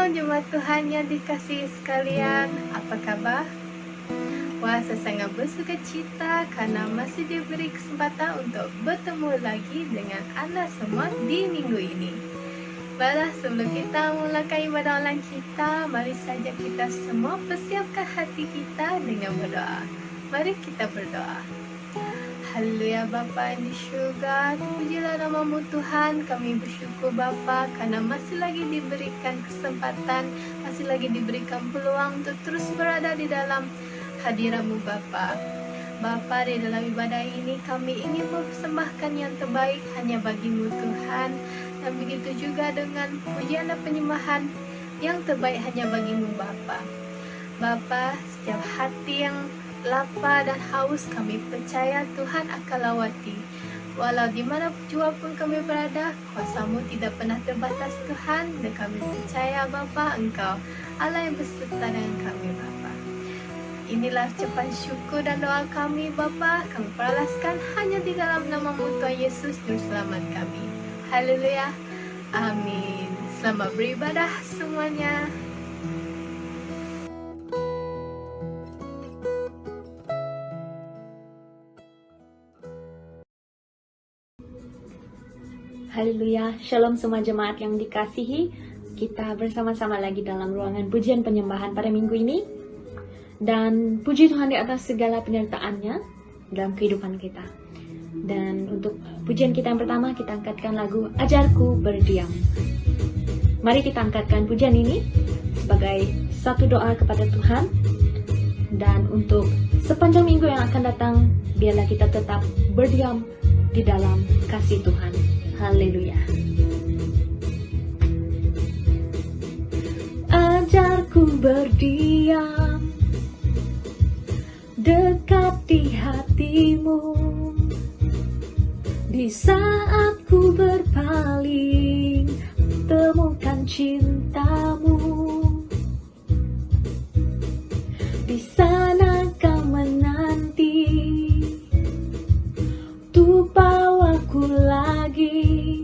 Shalom jemaat Tuhan yang dikasihi sekalian, apa kabar? Wah, saya sangat bersuka cita karena masih diberi kesempatan untuk bertemu lagi dengan Anda semua di minggu ini. Baiklah, sebelum kita mulakan ibadah online kita, mari saja kita semua persiapkan hati kita dengan berdoa. Mari kita berdoa. Haleluya Bapa yang di syurga, pujilah nama-Mu Tuhan. Kami bersyukur Bapa karena masih lagi diberikan kesempatan, masih lagi diberikan peluang untuk terus berada di dalam hadirat-Mu Bapa. Bapa, di dalam ibadah ini kami ingin mempersembahkan yang terbaik hanya bagi-Mu Tuhan. Dan begitu juga dengan pujian dan penyembahan yang terbaik hanya bagi-Mu Bapa. Bapa, setiap hati yang lapar dan haus kami percaya Tuhan akan lawati. Walau di mana jua pun kami berada, kuasa-Mu tidak pernah terbatas Tuhan. Dan kami percaya Bapa, Engkau Allah yang beserta dengan kami Bapa. Inilah ucapan syukur dan doa kami Bapa. Kami peralaskan hanya di dalam nama-Mu Tuhan Yesus Juru Selamat kami. Haleluya. Amin. Selamat beribadah semuanya. Haleluya, shalom semua jemaat yang dikasihi. Kita bersama-sama lagi dalam ruangan pujian penyembahan pada minggu ini. Dan puji Tuhan di atas segala penyertaannya dalam kehidupan kita. Dan untuk pujian kita yang pertama, kita angkatkan lagu Ajarku Berdiam. Mari kita angkatkan pujian ini sebagai satu doa kepada Tuhan. Dan untuk sepanjang minggu yang akan datang, biarlah kita tetap berdiam di dalam kasih Tuhan. Haleluya. Ajarku berdiam dekat di hati-Mu, di saat ku berpaling temukan cinta-Mu. Di sana Kau menanti untuk bawaku lagi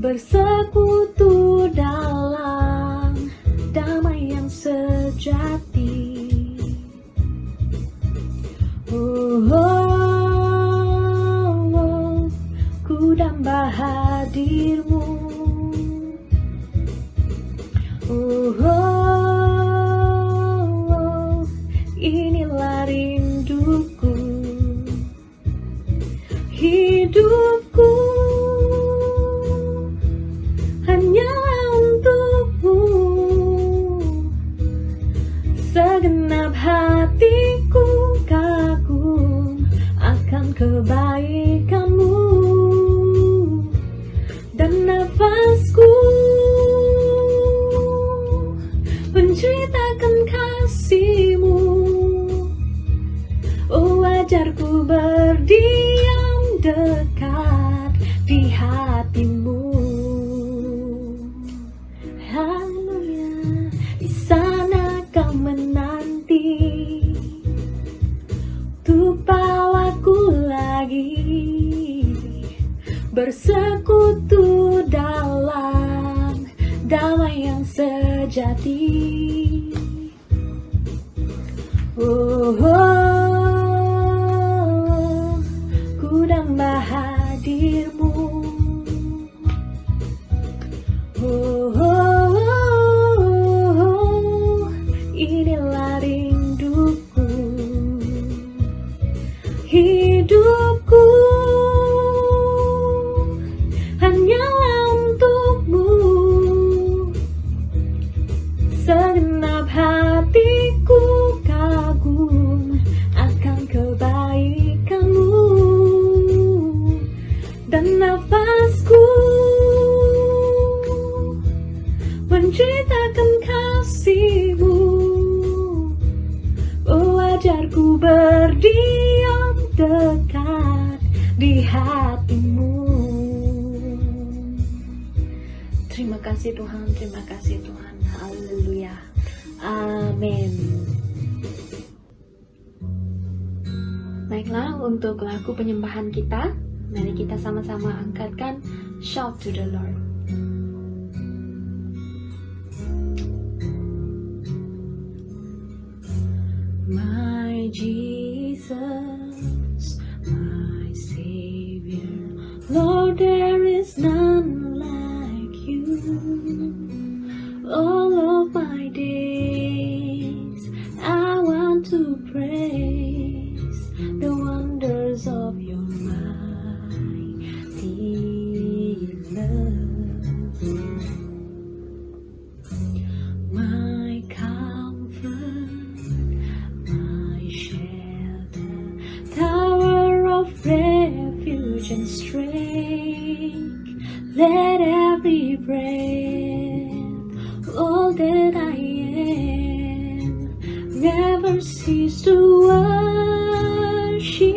bersekutu dalam damai yang sejati. Ku damba hadir-Mu. Inilah rinduku, hidupku hanya untuk-Mu. Segenap hatiku kagum akan kebaikan-Mu, dan nafasku menceritakan kasih-Mu. Oh, ajarku berdiam dekat di hati-Mu. Haleluya. Di sana Kau menanti untuk bawaku lagi bersekutu dalam damai yang sejati. Ku damba hadir-Mu. Inilah rinduku, hidupku hanyalah untuk-Mu. Segenap hatiku kagum akan kebaikan-Mu, dan nafasku menceritakan kasih-Mu. Oh, ajarku berdiam dekat di hati-Mu. Terima kasih Tuhan, terima kasih Tuhan. Haleluya. Amin. Baiklah, untuk lagu penyembahan kita, mari kita sama-sama angkatkan Shout to the Lord. My Jesus, my Savior, Lord, there is none like you. All of my days, I want to praise the wonders of your mighty love. My comfort, my shelter, tower of refuge and strength, let every breath, all that I am, never cease to worship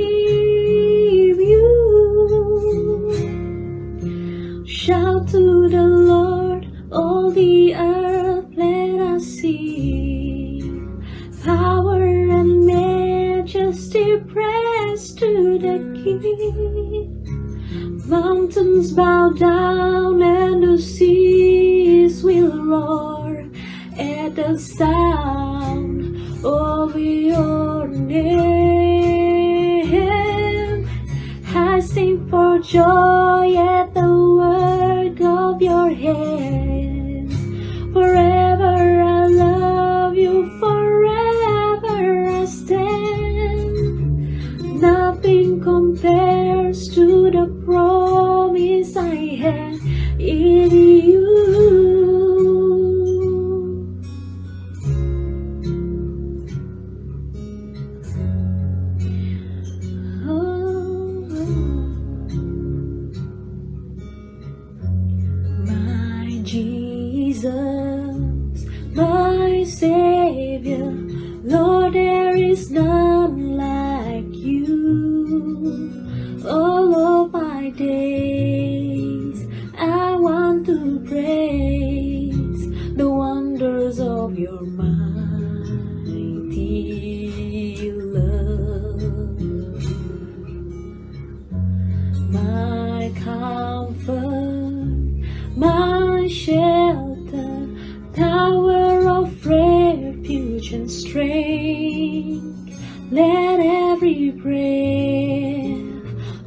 you. Shout to the Lord, all the earth, let us sing. Power and majesty, praise to the King. Mountains bow down and the seas will roar at the sound of your name. I sing for joy at the work of your hands. Forever I love you, forever I stand. Nothing compares to the promise I have in you. My Jesus, my Savior, Lord, there is none like you. All of my days, I want to praise the wonders of your mighty love. My comfort, my shelter, tower of refuge and strength, let every breath,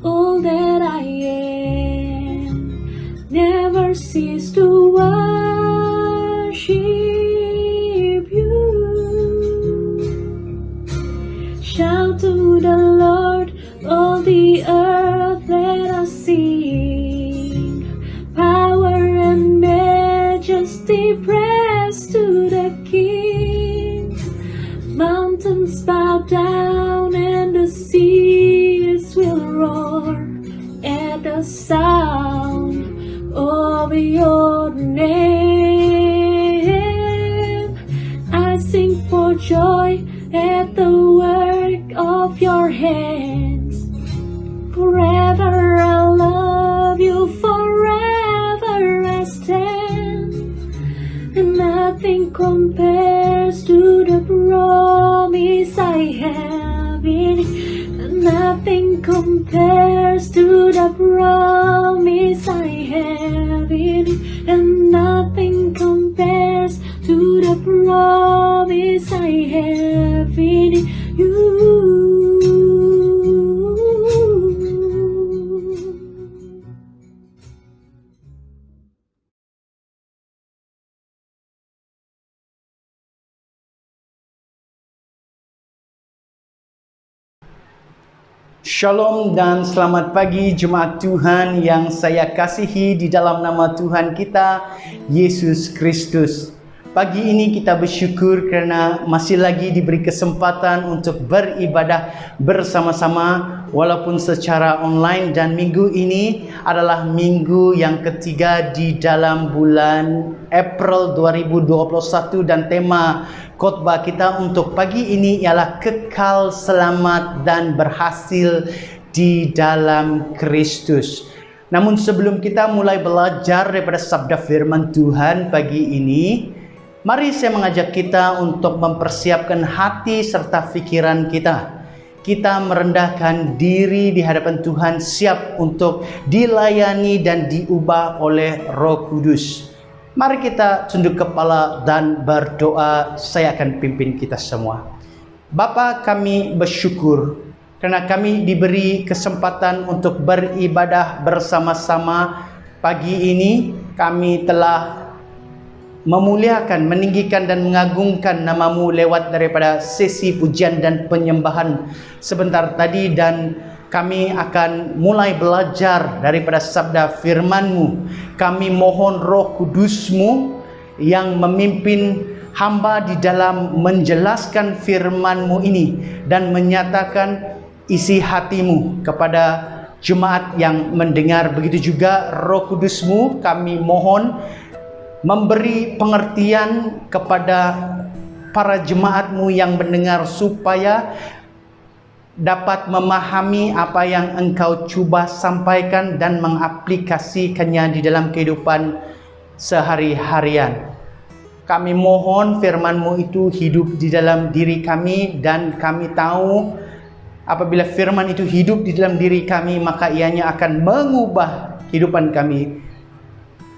all that I am, never cease to worship you. Shout to the Lord, all the earth, let us sing. Power and majesty, praise to the King. Mountains bow down and the seas will roar at the sound of your name. I sing for joy at the work of your hands. Forever I love you, forever I stand. And nothing compares to the promise I have in you. Nothing compares to the promise I have in you. And nothing compares to the promise I have in you. Shalom dan selamat pagi jemaat Tuhan yang saya kasihi di dalam nama Tuhan kita, Yesus Kristus. Pagi ini kita bersyukur kerana masih lagi diberi kesempatan untuk beribadah bersama-sama walaupun secara online, dan minggu ini adalah minggu yang ketiga di dalam bulan April 2021 dan tema khotbah kita untuk pagi ini ialah kekal selamat dan berhasil di dalam Kristus. Namun sebelum kita mulai belajar daripada sabda firman Tuhan pagi ini, mari saya mengajak kita untuk mempersiapkan hati serta fikiran kita. Kita merendahkan diri di hadapan Tuhan, siap untuk dilayani dan diubah oleh Roh Kudus. Mari kita tunduk kepala dan berdoa. Saya akan pimpin kita semua. Bapa, kami bersyukur kerana kami diberi kesempatan untuk beribadah bersama-sama pagi ini. Kami telah memuliakan, meninggikan dan mengagungkan nama-Mu lewat daripada sesi pujian dan penyembahan sebentar tadi, dan kami akan mulai belajar daripada sabda firman-Mu. Kami mohon Roh Kudus-Mu yang memimpin hamba di dalam menjelaskan firman-Mu ini dan menyatakan isi hati-Mu kepada jemaat yang mendengar. Begitu juga Roh Kudus-Mu kami mohon memberi pengertian kepada para jemaat-Mu yang mendengar, supaya dapat memahami apa yang Engkau cuba sampaikan dan mengaplikasikannya di dalam kehidupan sehari-harian. Kami mohon firman-Mu itu hidup di dalam diri kami, dan kami tahu apabila firman itu hidup di dalam diri kami, maka ianya akan mengubah kehidupan kami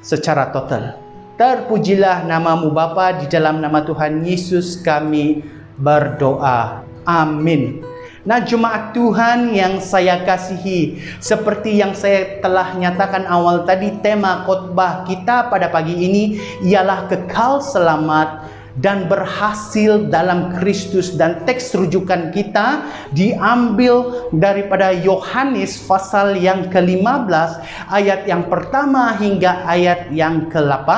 secara total. Terpujilah nama-Mu Bapa, di dalam nama Tuhan Yesus kami berdoa. Amin. Nah, jemaat Tuhan yang saya kasihi, seperti yang saya telah nyatakan awal tadi, tema khotbah kita pada pagi ini ialah kekal selamat dan berhasil dalam Kristus, dan teks rujukan kita diambil daripada Yohanes pasal yang ke-15 ayat yang pertama hingga ayat yang ke-8,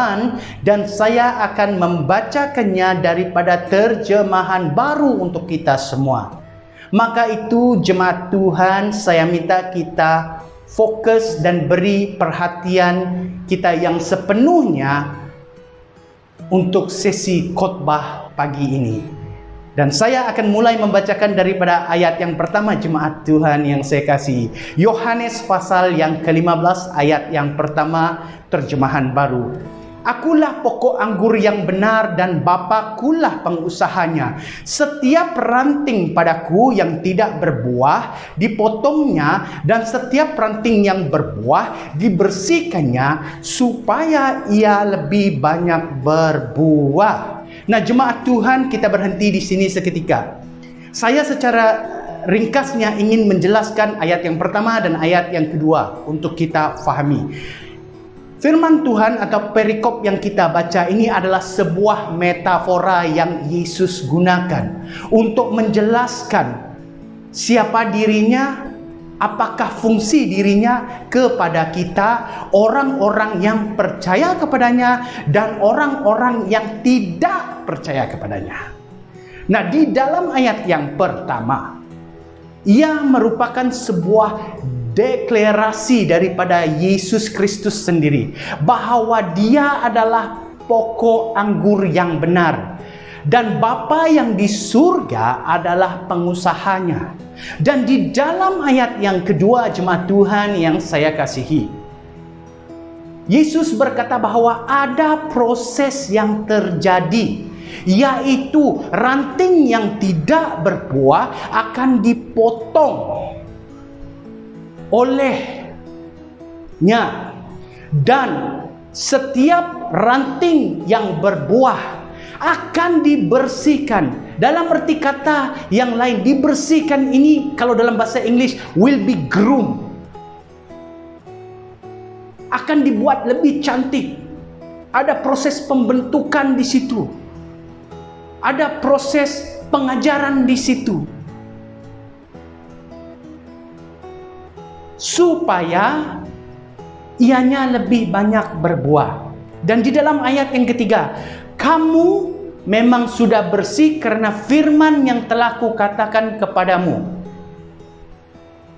dan saya akan membacakannya daripada terjemahan baru untuk kita semua. Maka itu jemaat Tuhan, saya minta kita fokus dan beri perhatian kita yang sepenuhnya untuk sesi khotbah pagi ini. Dan saya akan mulai membacakan daripada ayat yang pertama, jemaat Tuhan yang saya kasihi. Yohanes pasal yang ke-15 ayat yang pertama, terjemahan baru. Akulah pokok anggur yang benar dan Bapakulah pengusahanya. Setiap ranting padaku yang tidak berbuah dipotongnya, dan setiap ranting yang berbuah dibersihkannya, supaya ia lebih banyak berbuah. Nah, jemaat Tuhan, kita berhenti di sini seketika. Saya secara ringkasnya ingin menjelaskan ayat yang pertama dan ayat yang kedua untuk kita fahami. Firman Tuhan atau perikop yang kita baca ini adalah sebuah metafora yang Yesus gunakan untuk menjelaskan siapa dirinya, apakah fungsi dirinya kepada kita, orang-orang yang percaya kepadanya dan orang-orang yang tidak percaya kepadanya. Nah, di dalam ayat yang pertama, ia merupakan sebuah deklarasi daripada Yesus Kristus sendiri bahawa Dia adalah pokok anggur yang benar, dan Bapa yang di surga adalah pengusahanya. Dan di dalam ayat yang kedua, jemaat Tuhan yang saya kasihi, Yesus berkata bahwa ada proses yang terjadi, yaitu ranting yang tidak berbuah akan dipotong olehnya, dan setiap ranting yang berbuah akan dibersihkan. Dalam arti kata yang lain, dibersihkan ini kalau dalam bahasa Inggris will be groomed, akan dibuat lebih cantik. Ada proses pembentukan di situ, ada proses pengajaran di situ, supaya ianya lebih banyak berbuah. Dan di dalam ayat yang ketiga, kamu memang sudah bersih karena firman yang telah kukatakan kepadamu.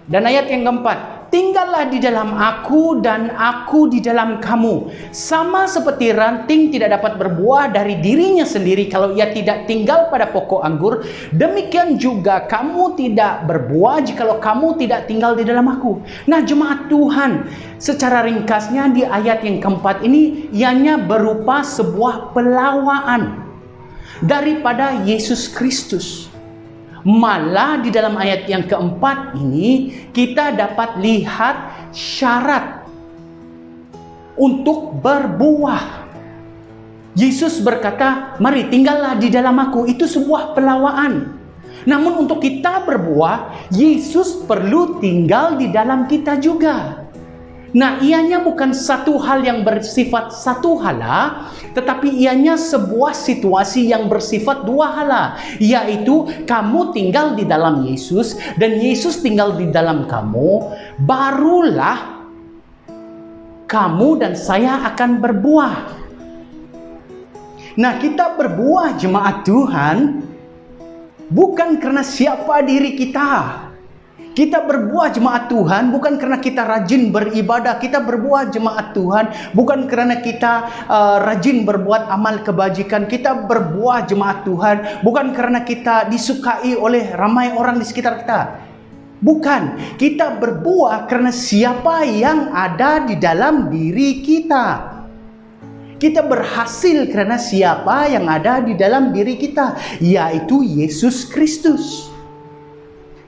Dan ayat yang keempat, tinggallah di dalam aku dan aku di dalam kamu. Sama seperti ranting tidak dapat berbuah dari dirinya sendiri kalau ia tidak tinggal pada pokok anggur, demikian juga kamu tidak berbuah jikalau kamu tidak tinggal di dalam aku. Nah, jemaat Tuhan, secara ringkasnya di ayat yang keempat ini ianya berupa sebuah pelawaan daripada Yesus Kristus. Malah di dalam ayat yang keempat ini kita dapat lihat syarat untuk berbuah. Yesus berkata, mari tinggallah di dalam aku. Itu sebuah pelawaan. Namun untuk kita berbuah, Yesus perlu tinggal di dalam kita juga. Nah, ianya bukan satu hal yang bersifat satu hala, tetapi ianya sebuah situasi yang bersifat dua hala, yaitu kamu tinggal di dalam Yesus dan Yesus tinggal di dalam kamu, barulah kamu dan saya akan berbuah. Nah, kita berbuah jemaat Tuhan bukan karena siapa diri kita. Kita berbuah jemaat Tuhan bukan karena kita rajin beribadah. Kita berbuah jemaat Tuhan bukan karena kita rajin berbuat amal kebajikan. Kita berbuah jemaat Tuhan bukan karena kita disukai oleh ramai orang di sekitar kita. Bukan, kita berbuah karena siapa yang ada di dalam diri kita. Kita berhasil karena siapa yang ada di dalam diri kita, yaitu Yesus Kristus.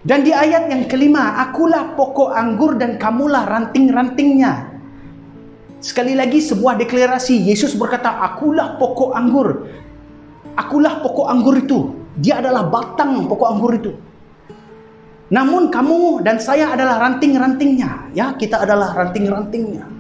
Dan di ayat yang kelima, akulah pokok anggur dan kamulah ranting-rantingnya. Sekali lagi sebuah deklarasi, Yesus berkata, akulah pokok anggur. Akulah pokok anggur itu. Dia adalah batang pokok anggur itu. Namun kamu dan saya adalah ranting-rantingnya. Ya, kita adalah ranting-rantingnya.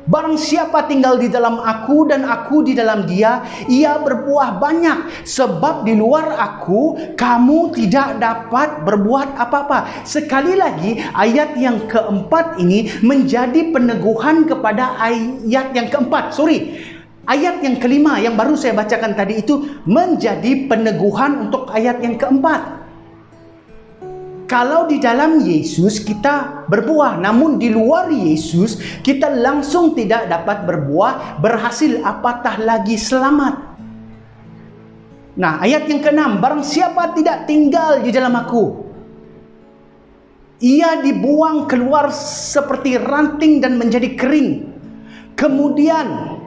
Barang siapa tinggal di dalam aku dan aku di dalam dia, ia berbuah banyak. Sebab di luar aku, kamu tidak dapat berbuat apa-apa. Sekali lagi, ayat yang keempat ini menjadi peneguhan kepada ayat yang keempat. Ayat yang kelima yang baru saya bacakan tadi itu menjadi peneguhan untuk ayat yang keempat. Kalau di dalam Yesus kita berbuah, namun di luar Yesus kita langsung tidak dapat berbuah, berhasil apatah lagi selamat. Nah, ayat yang keenam, barang siapa tidak tinggal di dalam aku, ia dibuang keluar seperti ranting dan menjadi kering. Kemudian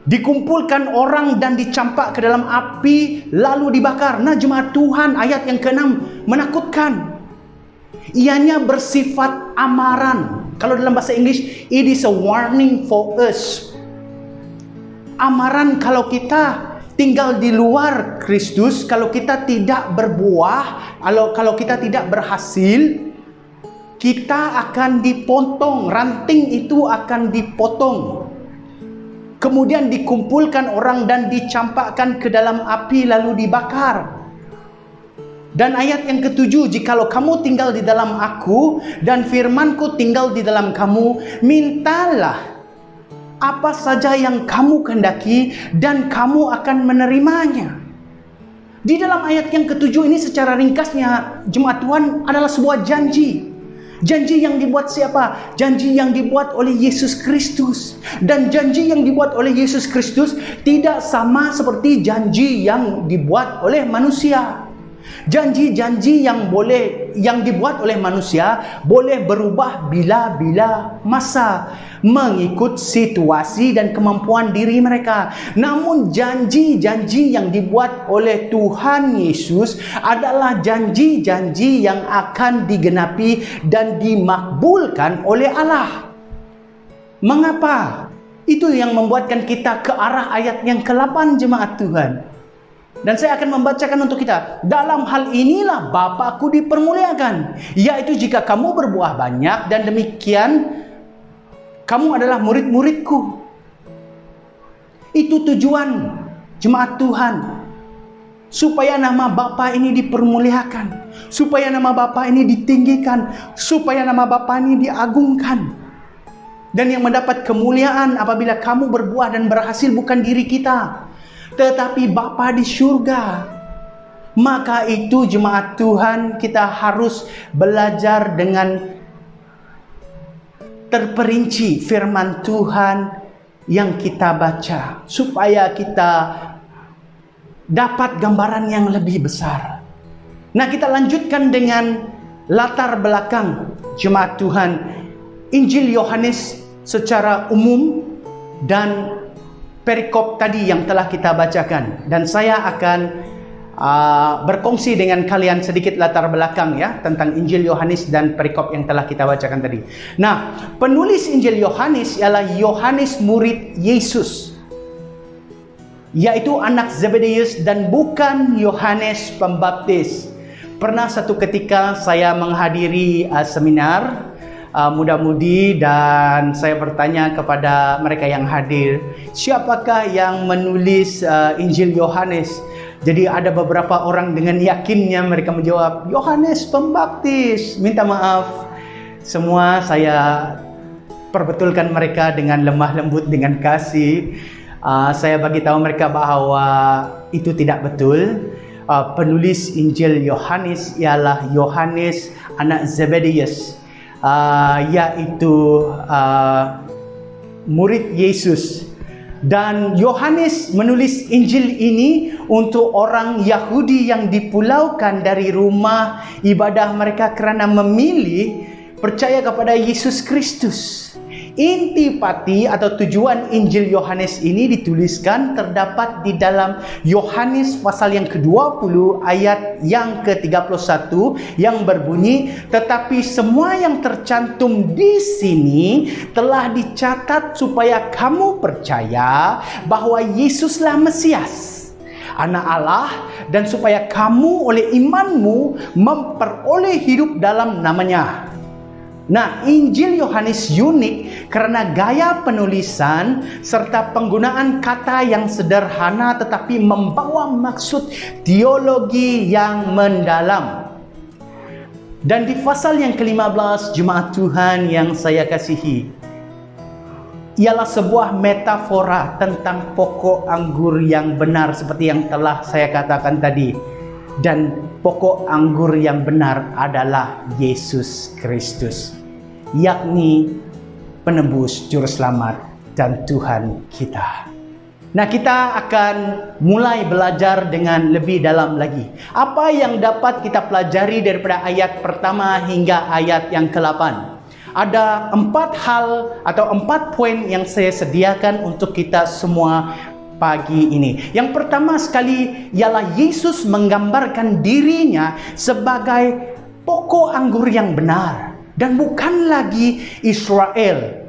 dikumpulkan orang dan dicampak ke dalam api lalu dibakar. Nah, jemaat Tuhan, ayat yang ke-6 menakutkan. Ianya bersifat amaran. Kalau dalam bahasa Inggris, it is a warning for us. Amaran kalau kita tinggal di luar Kristus, kalau kita tidak berbuah, kalau kita tidak berhasil, kita akan dipotong. Ranting itu akan dipotong. Kemudian dikumpulkan orang dan dicampakkan ke dalam api lalu dibakar. Dan ayat yang ke-7, jikalau kamu tinggal di dalam aku dan firmanku tinggal di dalam kamu, mintalah apa saja yang kamu kehendaki dan kamu akan menerimanya. Di dalam ayat yang ke-7 ini secara ringkasnya jemaat Tuhan adalah sebuah janji. Janji yang dibuat siapa? Janji yang dibuat oleh Yesus Kristus. Dan janji yang dibuat oleh Yesus Kristus tidak sama seperti janji yang dibuat oleh manusia. Janji-janji yang dibuat oleh manusia boleh berubah bila-bila masa mengikut situasi dan kemampuan diri mereka. Namun janji-janji yang dibuat oleh Tuhan Yesus adalah janji-janji yang akan digenapi dan dimakbulkan oleh Allah. Mengapa? Itu yang membuatkan kita ke arah ayat yang ke-8 jemaat Tuhan. Dan saya akan membacakan untuk kita. Dalam hal inilah Bapa-Ku dipermuliakan, yaitu jika kamu berbuah banyak dan demikian kamu adalah murid-murid-Ku. Itu tujuan jemaat Tuhan. Supaya nama Bapa ini dipermuliakan, supaya nama Bapa ini ditinggikan, supaya nama Bapa ini diagungkan. Dan yang mendapat kemuliaan apabila kamu berbuah dan berhasil bukan diri kita, tetapi Bapa di surga. Maka itu jemaat Tuhan, kita harus belajar dengan terperinci firman Tuhan yang kita baca, supaya kita dapat gambaran yang lebih besar. Nah, kita lanjutkan dengan latar belakang jemaat Tuhan, Injil Yohanes secara umum dan perikop tadi yang telah kita bacakan. Dan saya akan berkongsi dengan kalian sedikit latar belakang ya tentang Injil Yohanes dan perikop yang telah kita bacakan tadi. Nah, penulis Injil Yohanes ialah Yohanes murid Yesus. yaitu anak Zebedeus dan bukan Yohanes Pembaptis. Pernah satu ketika saya menghadiri seminar muda-mudi dan saya bertanya kepada mereka yang hadir, siapakah yang menulis Injil Yohanes? Jadi ada beberapa orang dengan yakinnya mereka menjawab, Yohanes Pembaptis. Minta maaf, semua saya perbetulkan mereka dengan lemah lembut, dengan kasih. Saya bagi tahu mereka bahwa itu tidak betul. Penulis Injil Yohanes ialah Yohanes anak Zebedeus, yaitu murid Yesus. Dan Yohanes menulis Injil ini untuk orang Yahudi yang dipulaukan dari rumah ibadah mereka kerana memilih percaya kepada Yesus Kristus. Intipati atau tujuan Injil Yohanes ini dituliskan terdapat di dalam Yohanes pasal yang ke-20 ayat yang ke-31 yang berbunyi, tetapi semua yang tercantum di sini telah dicatat supaya kamu percaya bahwa Yesuslah Mesias, Anak Allah, dan supaya kamu oleh imanmu memperoleh hidup dalam namanya. Nah, Injil Yohanes unik karena gaya penulisan serta penggunaan kata yang sederhana tetapi membawa maksud teologi yang mendalam. Dan di pasal yang ke-15, jemaat Tuhan yang saya kasihi, ialah sebuah metafora tentang pokok anggur yang benar seperti yang telah saya katakan tadi. Dan pokok anggur yang benar adalah Yesus Kristus, yakni penebus, juru selamat, dan Tuhan kita. Nah, kita akan mulai belajar dengan lebih dalam lagi. Apa yang dapat kita pelajari daripada ayat pertama hingga ayat yang ke-8? Ada 4 hal atau 4 poin yang saya sediakan untuk kita semua pagi ini. Yang pertama sekali ialah Yesus menggambarkan dirinya sebagai pokok anggur yang benar dan bukan lagi Israel.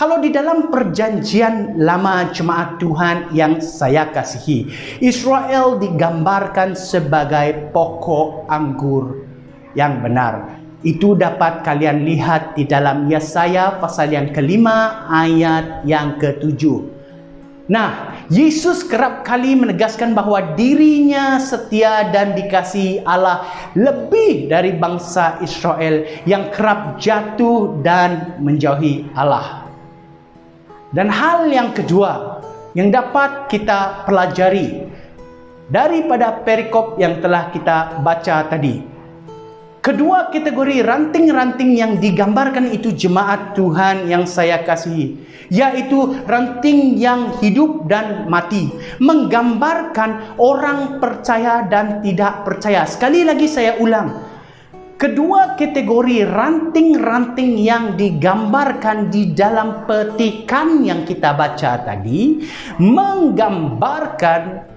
Kalau di dalam perjanjian lama, jemaat Tuhan yang saya kasihi, Israel digambarkan sebagai pokok anggur yang benar. Itu dapat kalian lihat di dalam Yesaya pasal yang ke-5 ayat yang ke-7. Nah, Yesus kerap kali menegaskan bahwa dirinya setia dan dikasihi Allah lebih dari bangsa Israel yang kerap jatuh dan menjauhi Allah. Dan hal yang kedua yang dapat kita pelajari daripada perikop yang telah kita baca tadi, kedua kategori ranting-ranting yang digambarkan itu, jemaat Tuhan yang saya kasihi, yaitu ranting yang hidup dan mati, menggambarkan orang percaya dan tidak percaya. Sekali lagi saya ulang, kedua kategori ranting-ranting yang digambarkan di dalam petikan yang kita baca tadi menggambarkan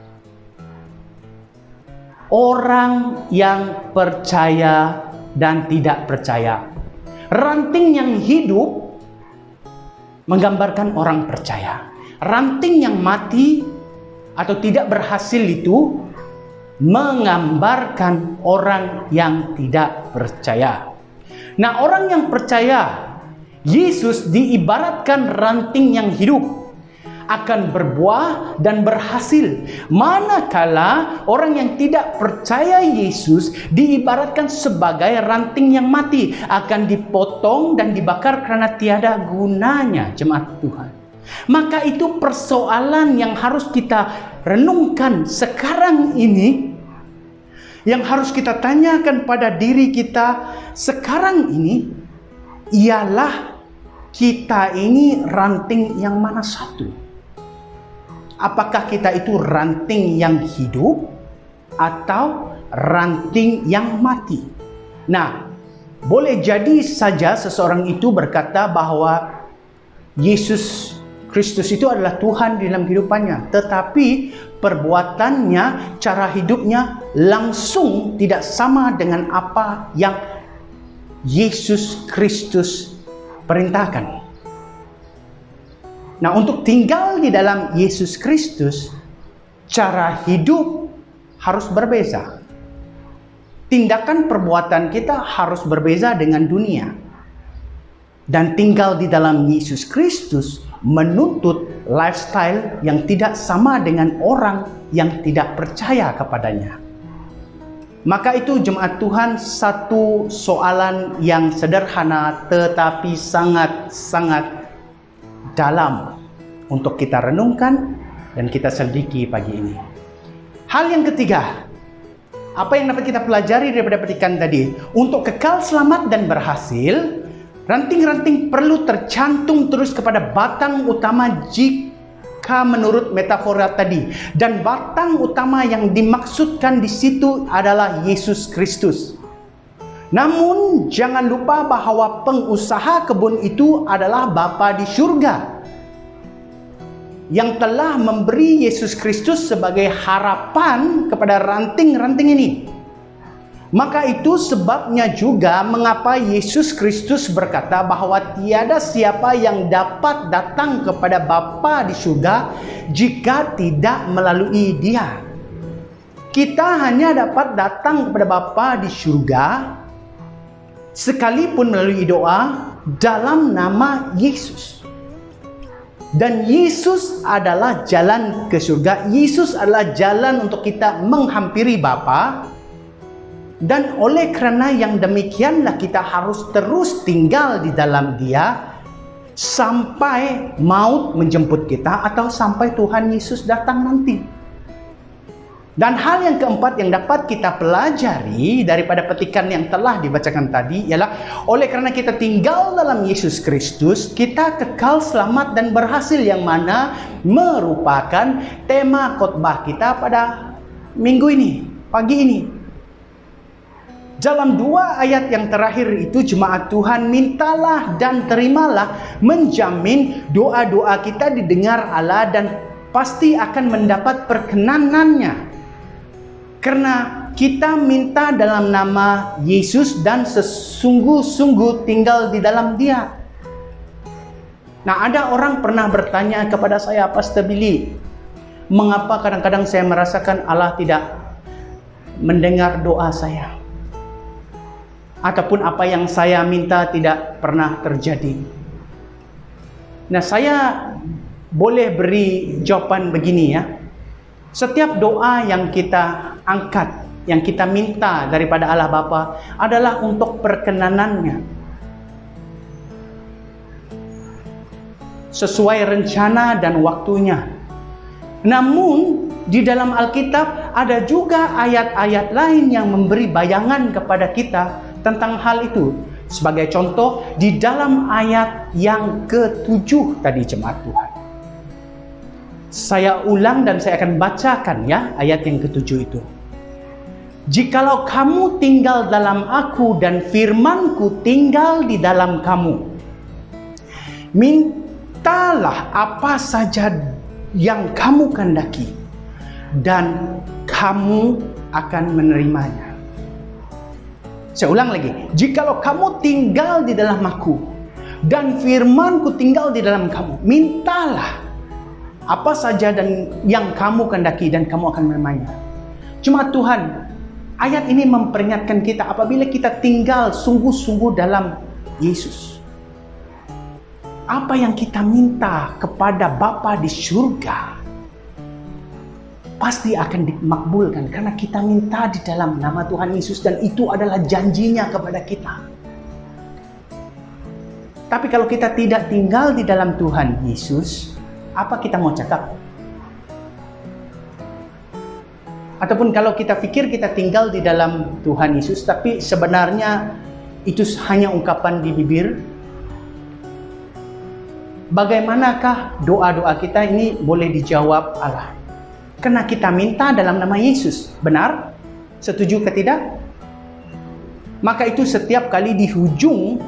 orang yang percaya dan tidak percaya. Ranting yang hidup menggambarkan orang percaya. Ranting yang mati atau tidak berhasil itu menggambarkan orang yang tidak percaya. Nah, orang yang percaya, Yesus diibaratkan ranting yang hidup, akan berbuah dan berhasil. Manakala orang yang tidak percaya Yesus diibaratkan sebagai ranting yang mati, akan dipotong dan dibakar karena tiada gunanya, jemaat Tuhan. Maka itu persoalan yang harus kita renungkan sekarang ini, yang harus kita tanyakan pada diri kita sekarang ini, ialah kita ini ranting yang mana satu? Apakah kita itu ranting yang hidup atau ranting yang mati? Nah, boleh jadi saja seseorang itu berkata bahwa Yesus Kristus itu adalah Tuhan di dalam kehidupannya, tetapi perbuatannya, cara hidupnya langsung tidak sama dengan apa yang Yesus Kristus perintahkan. Nah, untuk tinggal di dalam Yesus Kristus, cara hidup harus berbeza. Tindakan perbuatan kita harus berbeza dengan dunia. Dan tinggal di dalam Yesus Kristus menuntut lifestyle yang tidak sama dengan orang yang tidak percaya kepadanya. Maka itu jemaat Tuhan, satu soalan yang sederhana tetapi sangat-sangat dalam untuk kita renungkan dan kita selidiki pagi ini. Hal yang ketiga, apa yang dapat kita pelajari daripada petikan tadi? Untuk kekal selamat dan berhasil, ranting-ranting perlu tercantum terus kepada batang utama jika menurut metafora tadi. Dan batang utama yang dimaksudkan di situ adalah Yesus Kristus. Namun jangan lupa bahwa pengusaha kebun itu adalah Bapa di surga, yang telah memberi Yesus Kristus sebagai harapan kepada ranting-ranting ini. Maka itu sebabnya juga mengapa Yesus Kristus berkata bahwa tiada siapa yang dapat datang kepada Bapa di surga jika tidak melalui Dia. Kita hanya dapat datang kepada Bapa di surga sekalipun melalui doa dalam nama Yesus. Dan Yesus adalah jalan ke surga. Yesus adalah jalan untuk kita menghampiri Bapa. Dan oleh kerana yang demikianlah kita harus terus tinggal di dalam Dia sampai maut menjemput kita atau sampai Tuhan Yesus datang nanti. Dan hal yang keempat yang dapat kita pelajari daripada petikan yang telah dibacakan tadi ialah oleh kerana kita tinggal dalam Yesus Kristus, kita kekal selamat dan berhasil, yang mana merupakan tema khotbah kita pada minggu ini, pagi ini. Dalam 2 ayat yang terakhir itu, jemaat Tuhan, mintalah dan terimalah menjamin doa-doa kita didengar Allah dan pasti akan mendapat perkenanannya. Karena kita minta dalam nama Yesus dan sesungguh-sungguh tinggal di dalam Dia. Nah, ada orang pernah bertanya kepada saya, Pastor Billy, mengapa kadang-kadang saya merasakan Allah tidak mendengar doa saya? Ataupun apa yang saya minta tidak pernah terjadi. Nah, saya boleh beri jawaban begini ya. Setiap doa yang kita angkat, yang kita minta daripada Allah Bapa adalah untuk perkenanannya. Sesuai rencana dan waktunya. Namun di dalam Alkitab ada juga ayat-ayat lain yang memberi bayangan kepada kita tentang hal itu. Sebagai contoh, di dalam ayat yang ke-7 tadi, jemaat Tuhan. Saya ulang dan saya akan bacakan ya ayat yang ke-7 itu. Jikalau kamu tinggal dalam aku dan firmanku tinggal di dalam kamu, mintalah apa saja yang kamu kehendaki dan kamu akan menerimanya. Saya ulang lagi. Jikalau kamu tinggal di dalam aku dan firmanku tinggal di dalam kamu, mintalah apa saja dan yang kamu kehendaki dan kamu akan menerimanya. Jemaat Tuhan, ayat ini memperingatkan kita apabila kita tinggal sungguh-sungguh dalam Yesus, apa yang kita minta kepada Bapa di surga pasti akan dimakbulkan karena kita minta di dalam nama Tuhan Yesus dan itu adalah janjinya kepada kita. Tapi kalau kita tidak tinggal di dalam Tuhan Yesus, apa kita mau cakap? Ataupun kalau kita pikir kita tinggal di dalam Tuhan Yesus, tapi sebenarnya itu hanya ungkapan di bibir, bagaimanakah doa-doa kita ini boleh dijawab Allah? Karena kita minta dalam nama Yesus. Benar? Setuju ke tidak? Maka itu setiap kali di hujung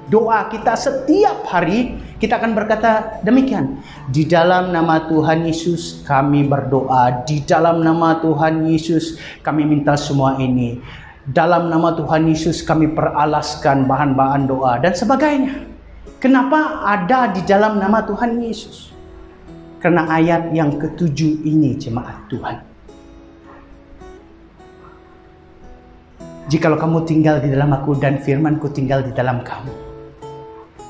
doa kita setiap hari, kita akan berkata demikian. Di dalam nama Tuhan Yesus kami berdoa. Di dalam nama Tuhan Yesus kami minta semua ini. Dalam nama Tuhan Yesus kami peralaskan bahan-bahan doa dan sebagainya. Kenapa ada di dalam nama Tuhan Yesus? karena ayat yang ke-7 ini, jemaat Tuhan. Jikalau kamu tinggal di dalam aku dan firman-Ku tinggal di dalam kamu,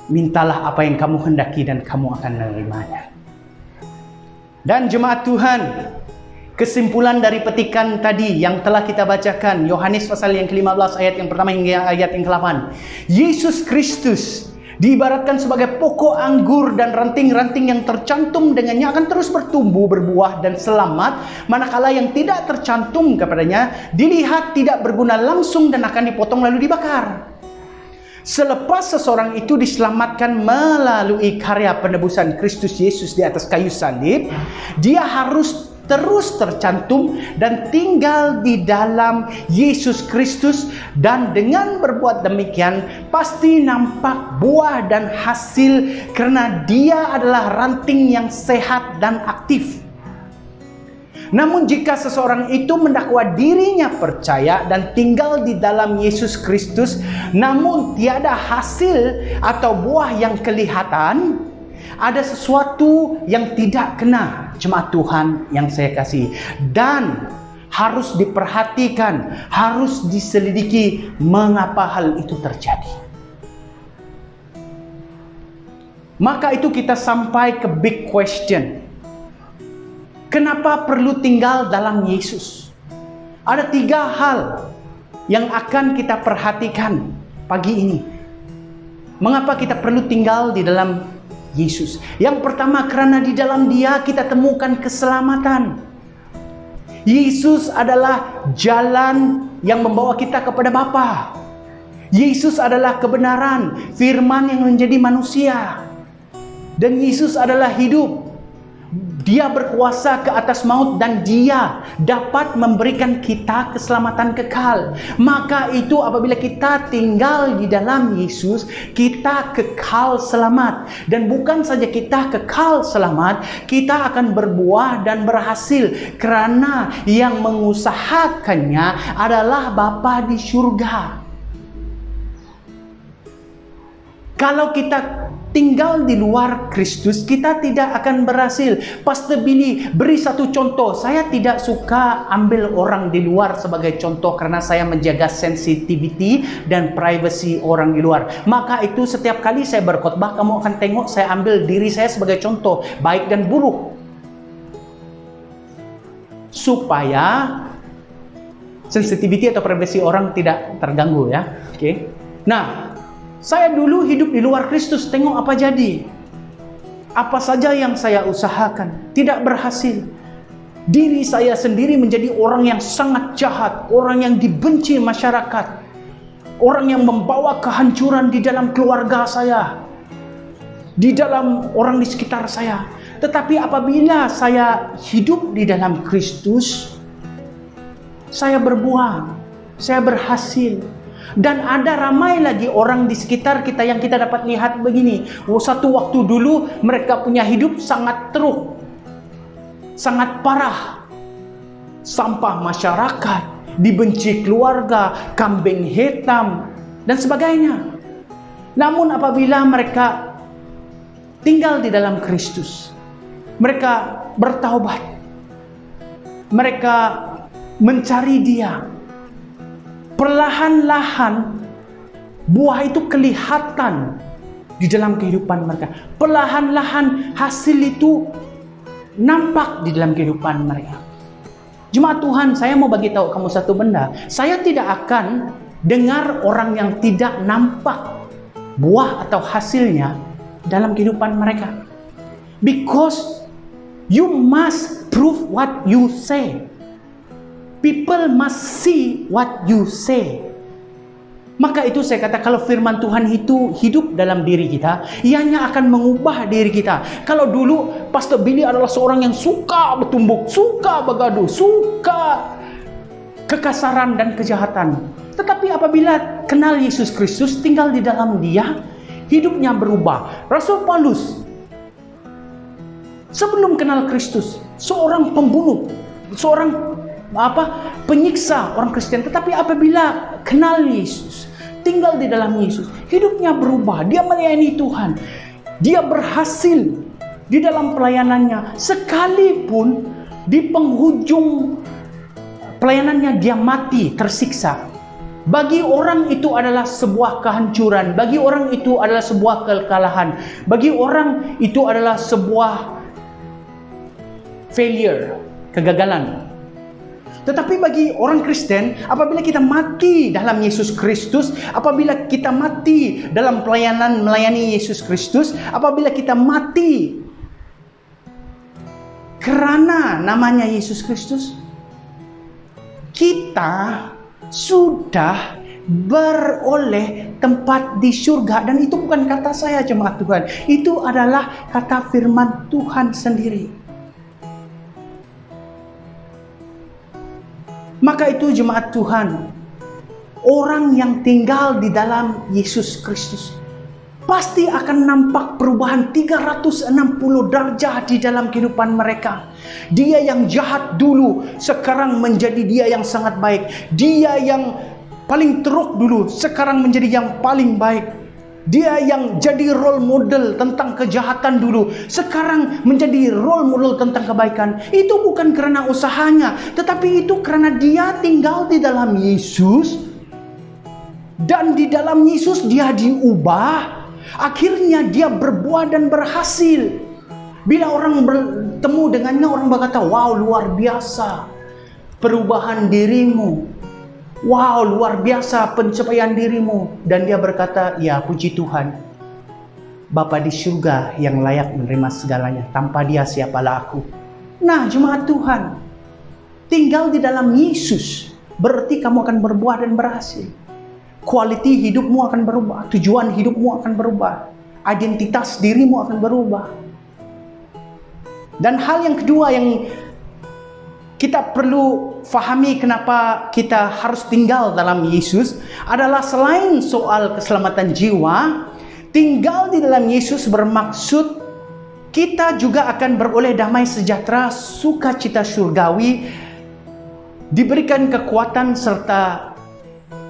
mintalah apa yang kamu hendaki dan kamu akan menerimanya. Dan jemaat Tuhan, kesimpulan dari petikan tadi yang telah kita bacakan, Yohanes pasal yang ke-15 ayat yang pertama hingga ayat yang ke-8. Yesus Kristus diibaratkan sebagai pokok anggur dan ranting-ranting yang tercantum dengannya akan terus bertumbuh, berbuah dan selamat, manakala yang tidak tercantum kepadanya dilihat tidak berguna langsung dan akan dipotong lalu dibakar. Selepas seseorang itu diselamatkan melalui karya penebusan Kristus Yesus di atas kayu salib, dia harus terus tercantum dan tinggal di dalam Yesus Kristus, dan dengan berbuat demikian pasti nampak buah dan hasil karena dia adalah ranting yang sehat dan aktif. Namun jika seseorang itu mendakwa dirinya percaya dan tinggal di dalam Yesus Kristus namun tiada hasil atau buah yang kelihatan, ada sesuatu yang tidak kena, jemaat Tuhan yang saya kasih, dan harus diperhatikan, harus diselidiki mengapa hal itu terjadi. Maka itu kita sampai ke big question. Kenapa perlu tinggal dalam Yesus? Ada 3 hal yang akan kita perhatikan pagi ini. Mengapa kita perlu tinggal di dalam Yesus? Yang pertama, karena di dalam Dia kita temukan keselamatan. Yesus adalah jalan yang membawa kita kepada Bapa. Yesus adalah kebenaran, firman yang menjadi manusia. Dan Yesus adalah hidup. Dia berkuasa ke atas maut dan Dia dapat memberikan kita keselamatan kekal. Maka itu apabila kita tinggal di dalam Yesus, kita kekal selamat. Dan bukan saja kita kekal selamat, kita akan berbuah dan berhasil karena yang mengusahakannya adalah Bapa di surga. Kalau kita tinggal di luar Kristus, kita tidak akan berhasil. Pastor Billy beri satu contoh. Saya tidak suka ambil orang di luar sebagai contoh karena saya menjaga sensitivity dan privacy orang di luar. Maka itu setiap kali saya berkhotbah, kamu akan tengok saya ambil diri saya sebagai contoh, baik dan buruk. Supaya sensitivity atau privacy orang tidak terganggu, ya. Oke. Nah, saya dulu hidup di luar Kristus, tengok apa jadi. Apa saja yang saya usahakan tidak berhasil. Diri saya sendiri menjadi orang yang sangat jahat, orang yang dibenci masyarakat, orang yang membawa kehancuran di dalam keluarga saya, di dalam orang di sekitar saya. Tetapi apabila saya hidup di dalam Kristus, saya berbuah, saya berhasil. Dan ada ramai lagi orang di sekitar kita yang kita dapat lihat begini. Satu waktu dulu mereka punya hidup sangat teruk, sangat parah. Sampah masyarakat, dibenci keluarga, kambing hitam, dan sebagainya. Namun apabila mereka tinggal di dalam Kristus, mereka bertaubat, mereka mencari Dia, perlahan-lahan buah itu kelihatan di dalam kehidupan mereka. Perlahan-lahan hasil itu nampak di dalam kehidupan mereka. Jemaat Tuhan, saya mau bagi tahu kamu satu benda. Saya tidak akan dengar orang yang tidak nampak buah atau hasilnya dalam kehidupan mereka. Because you must prove what you say. People must see what you say. Maka itu saya kata, kalau firman Tuhan itu hidup dalam diri kita, ianya akan mengubah diri kita. Kalau dulu Pastor Billy adalah seorang yang suka bertumbuk, suka bergaduh, suka kekasaran dan kejahatan. Tetapi apabila kenal Yesus Kristus, tinggal di dalam Dia, hidupnya berubah. Rasul Paulus sebelum kenal Kristus, seorang pembunuh, seorang penyiksa orang Kristen. Tetapi apabila kenal Yesus, tinggal di dalam Yesus, hidupnya berubah. Dia melayani Tuhan, dia berhasil di dalam pelayanannya, sekalipun di penghujung pelayanannya dia mati, tersiksa. Bagi orang itu adalah sebuah kehancuran, bagi orang itu adalah sebuah kekalahan, bagi orang itu adalah sebuah failure, kegagalan. Tetapi bagi orang Kristen, apabila kita mati dalam Yesus Kristus, apabila kita mati dalam pelayanan melayani Yesus Kristus, apabila kita mati karena namanya Yesus Kristus, kita sudah beroleh tempat di surga. Dan itu bukan kata saya, jemaat Tuhan, itu adalah kata firman Tuhan sendiri. Maka itu jemaat Tuhan, orang yang tinggal di dalam Yesus Kristus pasti akan nampak perubahan 360 derajat di dalam kehidupan mereka. Dia yang jahat dulu sekarang menjadi dia yang sangat baik. Dia yang paling teruk dulu sekarang menjadi yang paling baik. Dia yang jadi role model tentang kejahatan dulu sekarang menjadi role model tentang kebaikan. Itu bukan karena usahanya, tetapi itu karena dia tinggal di dalam Yesus. Dan di dalam Yesus dia diubah. Akhirnya dia berbuah dan berhasil. Bila orang bertemu dengannya, orang berkata, wow, luar biasa perubahan dirimu. Wow, luar biasa pencapaian dirimu. Dan dia berkata, ya puji Tuhan, Bapa di surga yang layak menerima segalanya. Tanpa dia siapalah aku. Nah, jemaat Tuhan, tinggal di dalam Yesus berarti kamu akan berbuah dan berhasil. Kualiti hidupmu akan berubah. Tujuan hidupmu akan berubah. Identitas dirimu akan berubah. Dan hal yang kedua yang kita perlu fahami kenapa kita harus tinggal dalam Yesus adalah selain soal keselamatan jiwa, tinggal di dalam Yesus bermaksud kita juga akan beroleh damai sejahtera, sukacita surgawi, diberikan kekuatan serta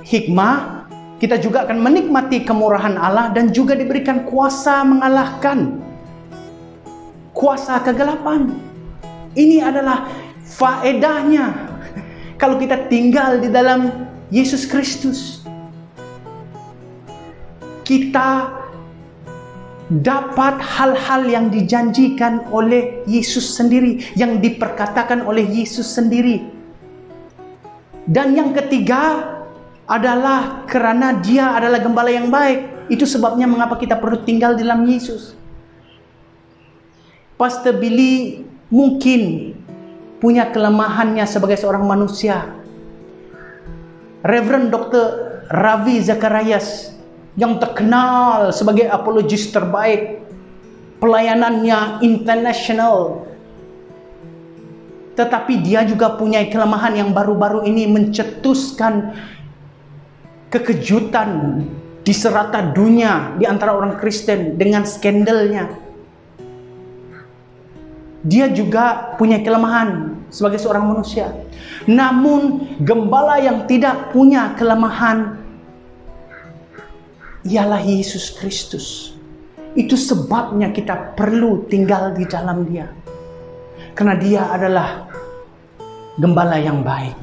hikmah. Kita juga akan menikmati kemurahan Allah dan juga diberikan kuasa mengalahkan kuasa kegelapan. Ini adalah faedahnya kalau kita tinggal di dalam Yesus Kristus. Kita dapat hal-hal yang dijanjikan oleh Yesus sendiri, yang diperkatakan oleh Yesus sendiri. Dan yang ketiga adalah kerana dia adalah gembala yang baik. Itu sebabnya mengapa kita perlu tinggal di dalam Yesus. Pastor Billy mungkin punya kelemahannya sebagai seorang manusia. Reverend Dr. Ravi Zacharias yang terkenal sebagai apologis terbaik, pelayanannya internasional. Tetapi dia juga punya kelemahan yang baru-baru ini mencetuskan kekejutan di serata dunia di antara orang Kristen dengan skandalnya. Dia juga punya kelemahan sebagai seorang manusia. Namun gembala yang tidak punya kelemahan ialah Yesus Kristus. Itu sebabnya kita perlu tinggal di dalam dia. Karena dia adalah gembala yang baik.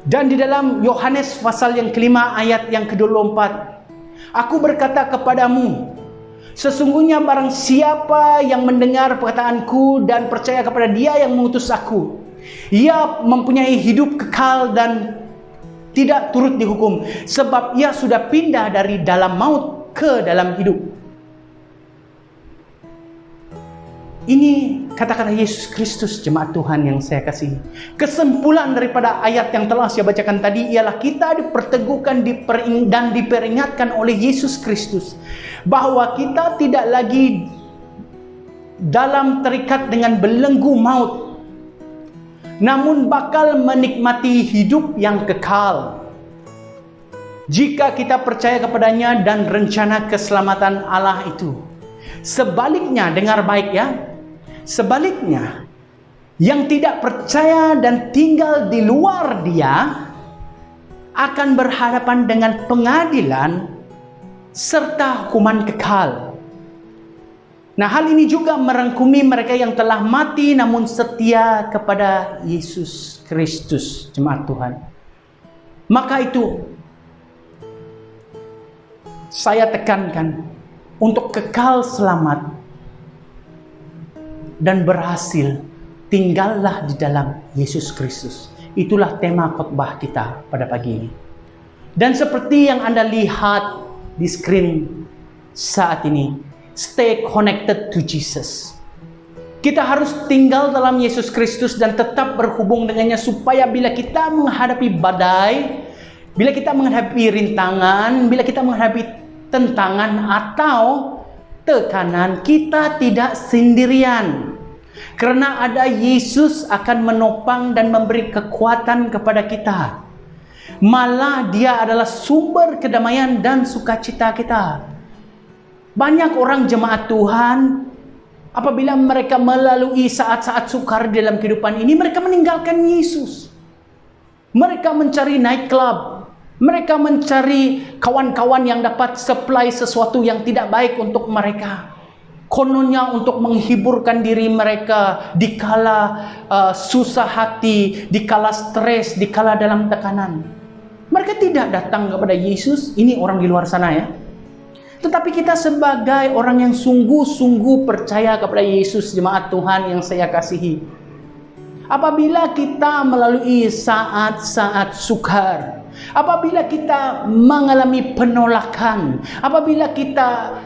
Dan di dalam Yohanes pasal yang kelima ayat yang ke-24, aku berkata kepadamu, sesungguhnya barang siapa yang mendengar perkataanku dan percaya kepada dia yang mengutus aku, ia mempunyai hidup kekal dan tidak turut dihukum, sebab ia sudah pindah dari dalam maut ke dalam hidup. Ini kata-kata Yesus Kristus, jemaat Tuhan yang saya kasihi. Kesimpulan daripada ayat yang telah saya bacakan tadi ialah kita diperteguhkan dan diperingatkan oleh Yesus Kristus bahwa kita tidak lagi dalam terikat dengan belenggu maut, namun bakal menikmati hidup yang kekal jika kita percaya kepadanya dan rencana keselamatan Allah itu. Sebaliknya, dengar baik ya, sebaliknya, yang tidak percaya dan tinggal di luar dia akan berhadapan dengan pengadilan serta hukuman kekal. Nah, hal ini juga merangkumi mereka yang telah mati namun setia kepada Yesus Kristus, jemaat Tuhan. Maka itu saya tekankan untuk kekal selamat dan berhasil, tinggallah di dalam Yesus Kristus. Itulah tema khotbah kita pada pagi ini. Dan seperti yang Anda lihat di screen saat ini, stay connected to Jesus. Kita harus tinggal dalam Yesus Kristus dan tetap berhubung dengannya supaya bila kita menghadapi badai, bila kita menghadapi rintangan, bila kita menghadapi tentangan atau tekanan, kita tidak sendirian. Karena ada Yesus akan menopang dan memberi kekuatan kepada kita. Malah Dia adalah sumber kedamaian dan sukacita kita. Banyak orang jemaat Tuhan, apabila mereka melalui saat-saat sukar dalam kehidupan ini, mereka meninggalkan Yesus. Mereka mencari nightclub. Mereka mencari kawan-kawan yang dapat supply sesuatu yang tidak baik untuk mereka. Kononnya untuk menghiburkan diri mereka dikala susah hati, dikala stres, dikala dalam tekanan. Mereka tidak datang kepada Yesus. Ini orang di luar sana ya. Tetapi kita sebagai orang yang sungguh-sungguh percaya kepada Yesus, jemaat Tuhan yang saya kasihi, apabila kita melalui saat-saat sukar, apabila kita mengalami penolakan, apabila kita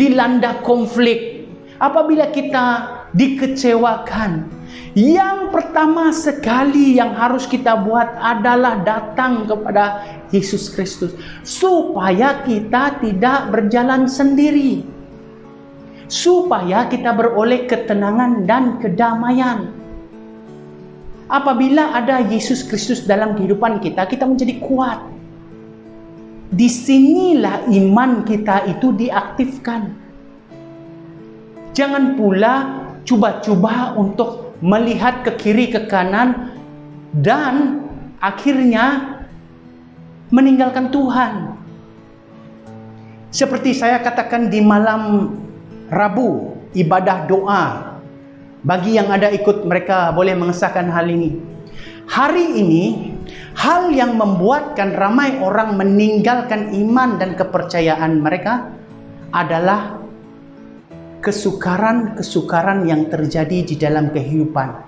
dilanda konflik, apabila kita dikecewakan, yang pertama sekali yang harus kita buat adalah datang kepada Yesus Kristus, supaya kita tidak berjalan sendiri, supaya kita beroleh ketenangan dan kedamaian. Apabila ada Yesus Kristus dalam kehidupan kita, kita menjadi kuat. Disinilah iman kita itu diaktifkan. Jangan pula coba-coba untuk melihat ke kiri ke kanan dan akhirnya meninggalkan Tuhan. Seperti saya katakan di malam Rabu, ibadah doa. Bagi yang ada ikut, mereka boleh mengesahkan hal ini. Hari ini, hal yang membuatkan ramai orang meninggalkan iman dan kepercayaan mereka adalah kesukaran-kesukaran yang terjadi di dalam kehidupan.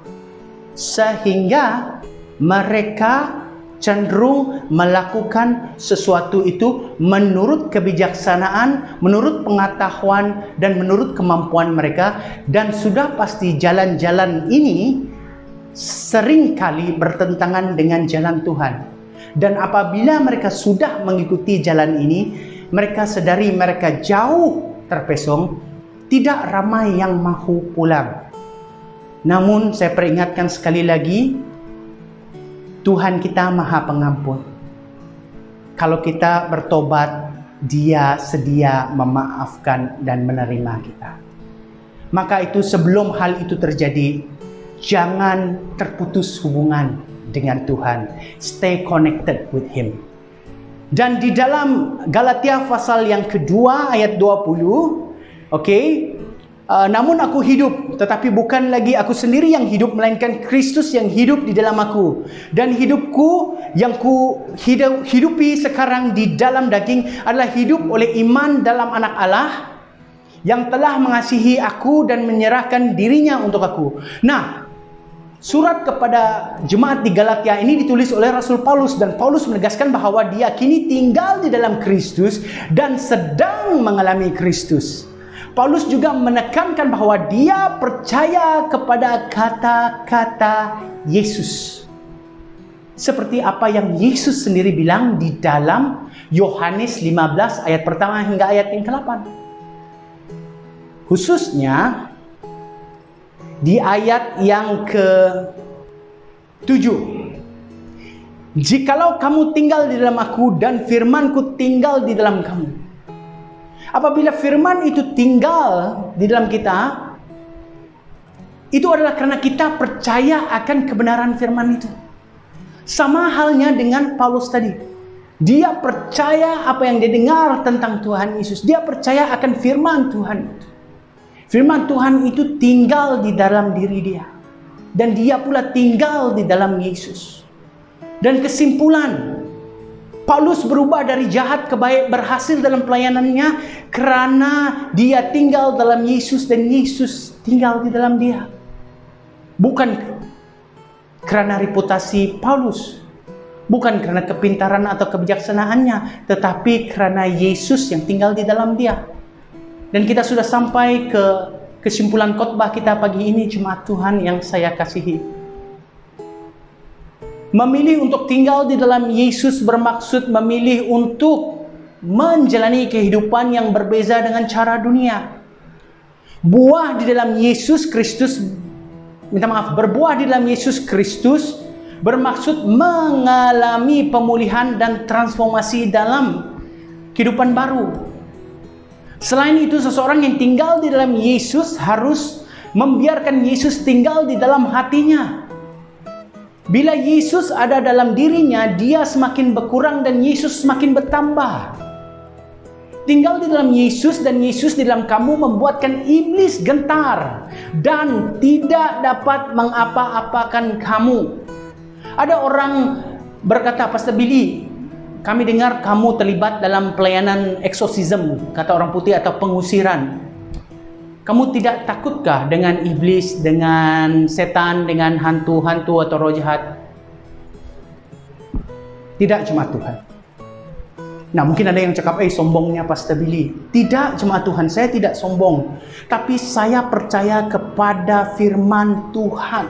Sehingga mereka cenderung melakukan sesuatu itu menurut kebijaksanaan, menurut pengetahuan, dan menurut kemampuan mereka. Dan sudah pasti jalan-jalan ini seringkali bertentangan dengan jalan Tuhan. Dan apabila mereka sudah mengikuti jalan ini, mereka sadari mereka jauh terpesong, tidak ramai yang mahu pulang. Namun saya peringatkan sekali lagi, Tuhan kita Maha Pengampun. Kalau kita bertobat, Dia sedia memaafkan dan menerima kita. Maka itu sebelum hal itu terjadi, jangan terputus hubungan dengan Tuhan. Stay connected with Him. Dan di dalam Galatia pasal yang kedua ayat 20, namun aku hidup, tetapi bukan lagi aku sendiri yang hidup, melainkan Kristus yang hidup di dalam aku. Dan hidupku yang ku hidupi sekarang di dalam daging adalah hidup oleh iman dalam Anak Allah yang telah mengasihi aku dan menyerahkan dirinya untuk aku. Nah, surat kepada jemaat di Galatia ini ditulis oleh Rasul Paulus, dan Paulus menegaskan bahwa dia kini tinggal di dalam Kristus dan sedang mengalami Kristus. Paulus juga menekankan bahwa dia percaya kepada kata-kata Yesus. Seperti apa yang Yesus sendiri bilang di dalam Yohanes 15 ayat pertama hingga ayat yang ke-8. Khususnya di ayat yang ke-7. Jikalau kamu tinggal di dalam aku dan firman-Ku tinggal di dalam kamu. Apabila firman itu tinggal di dalam kita, itu adalah karena kita percaya akan kebenaran firman itu. Sama halnya dengan Paulus tadi. Dia percaya apa yang dia dengar tentang Tuhan Yesus. Dia percaya akan firman Tuhan. Firman Tuhan itu tinggal di dalam diri dia. Dan dia pula tinggal di dalam Yesus. Dan kesimpulan, Paulus berubah dari jahat ke baik, berhasil dalam pelayanannya karena dia tinggal dalam Yesus dan Yesus tinggal di dalam dia. Bukan karena reputasi Paulus, bukan karena kepintaran atau kebijaksanaannya, tetapi karena Yesus yang tinggal di dalam dia. Dan kita sudah sampai ke kesimpulan khotbah kita pagi ini, jemaat Tuhan yang saya kasihi. Memilih untuk tinggal di dalam Yesus bermaksud memilih untuk menjalani kehidupan yang berbeza dengan cara dunia. Buah di dalam Yesus Kristus, berbuah di dalam Yesus Kristus bermaksud mengalami pemulihan dan transformasi dalam kehidupan baru. Selain itu, seseorang yang tinggal di dalam Yesus harus membiarkan Yesus tinggal di dalam hatinya. Bila Yesus ada dalam dirinya, dia semakin berkurang dan Yesus semakin bertambah. Tinggal di dalam Yesus dan Yesus di dalam kamu membuatkan iblis gentar dan tidak dapat mengapa-apakan kamu. Ada orang berkata, Pastor Billy, kami dengar kamu terlibat dalam pelayanan eksorsisme, kata orang putih, atau pengusiran. Kamu tidak takutkah dengan iblis, dengan setan, dengan hantu-hantu atau roh jahat? Tidak, jemaat Tuhan. Nah, mungkin ada yang cakap, sombongnya Pastor Billy. Tidak, jemaat Tuhan, saya tidak sombong. Tapi saya percaya kepada firman Tuhan.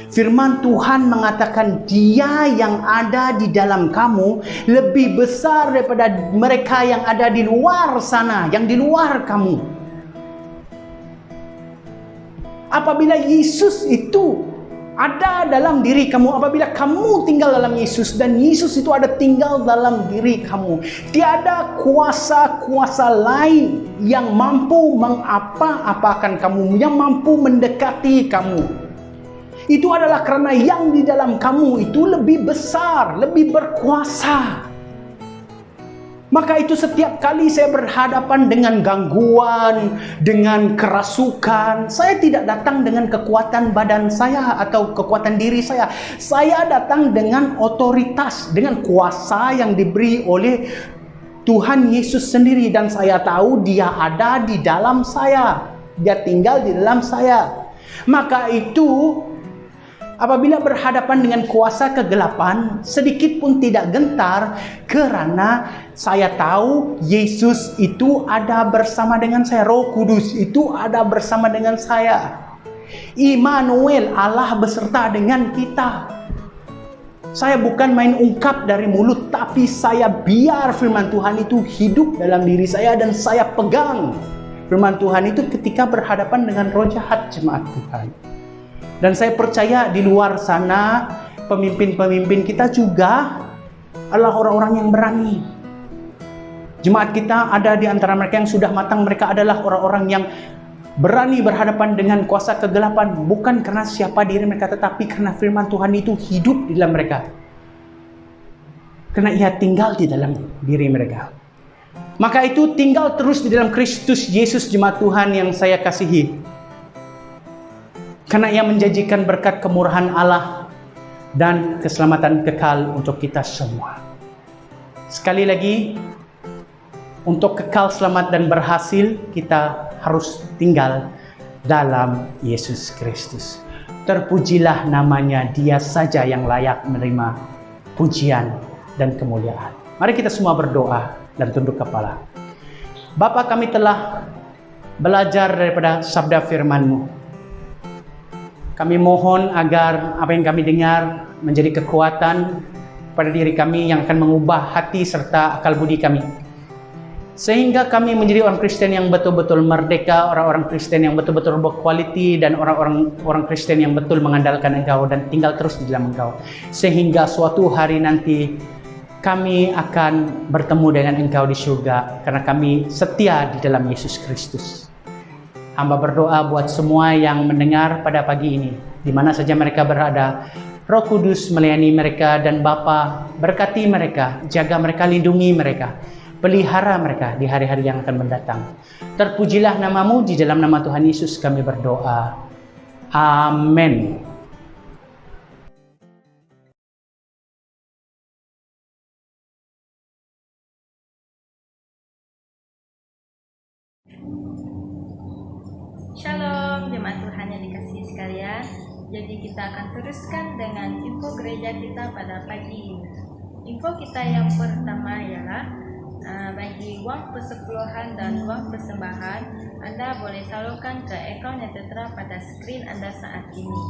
Firman Tuhan mengatakan Dia yang ada di dalam kamu lebih besar daripada mereka yang ada di luar sana, yang di luar kamu. Apabila Yesus itu ada dalam diri kamu, apabila kamu tinggal dalam Yesus dan Yesus itu ada tinggal dalam diri kamu, tiada kuasa-kuasa lain yang mampu mengapa-apakan kamu, yang mampu mendekati kamu. Itu adalah karena yang di dalam kamu itu lebih besar, lebih berkuasa. Maka itu setiap kali saya berhadapan dengan gangguan, dengan kerasukan, saya tidak datang dengan kekuatan badan saya atau kekuatan diri saya. Saya datang dengan otoritas, dengan kuasa yang diberi oleh Tuhan Yesus sendiri. Dan saya tahu Dia ada di dalam saya. Dia tinggal di dalam saya. Maka itu, apabila berhadapan dengan kuasa kegelapan, sedikit pun tidak gentar karena saya tahu Yesus itu ada bersama dengan saya. Roh Kudus itu ada bersama dengan saya. Immanuel, Allah beserta dengan kita. Saya bukan main ungkap dari mulut, tapi saya biar firman Tuhan itu hidup dalam diri saya dan saya pegang firman Tuhan itu ketika berhadapan dengan roh jahat, jemaat Tuhan. Dan saya percaya di luar sana pemimpin-pemimpin kita juga adalah orang-orang yang berani. Jemaat kita ada di antara mereka yang sudah matang. Mereka adalah orang-orang yang berani berhadapan dengan kuasa kegelapan. Bukan karena siapa diri mereka, tetapi karena firman Tuhan itu hidup di dalam mereka. Karena Ia tinggal di dalam diri mereka. Maka itu tinggal terus di dalam Kristus Yesus, jemaat Tuhan yang saya kasihi. Karena Ia menjanjikan berkat kemurahan Allah dan keselamatan kekal untuk kita semua. Sekali lagi, untuk kekal selamat dan berhasil, kita harus tinggal dalam Yesus Kristus. Terpujilah namanya, Dia saja yang layak menerima pujian dan kemuliaan. Mari kita semua berdoa dan tunduk kepala. Bapa, kami telah belajar daripada sabda firman-Mu. Kami mohon agar apa yang kami dengar menjadi kekuatan pada diri kami yang akan mengubah hati serta akal budi kami. Sehingga kami menjadi orang Kristen yang betul-betul merdeka, orang-orang Kristen yang betul-betul berkualiti, dan orang Kristen yang betul mengandalkan Engkau dan tinggal terus di dalam Engkau. Sehingga suatu hari nanti kami akan bertemu dengan Engkau di surga karena kami setia di dalam Yesus Kristus. Hamba berdoa buat semua yang mendengar pada pagi ini, di mana saja mereka berada. Roh Kudus melayani mereka, dan Bapa berkati mereka, jaga mereka, lindungi mereka, pelihara mereka di hari-hari yang akan mendatang. Terpujilah namamu, di dalam nama Tuhan Yesus kami berdoa. Amin. Shalom jemaat Tuhan yang dikasihi sekalian. Jadi kita akan teruskan dengan info gereja kita pada pagi ini. Info kita yang pertama ialah bagi uang persepuluhan dan uang persembahan, Anda boleh salurkan ke akaun yang tertera pada skrin Anda saat ini,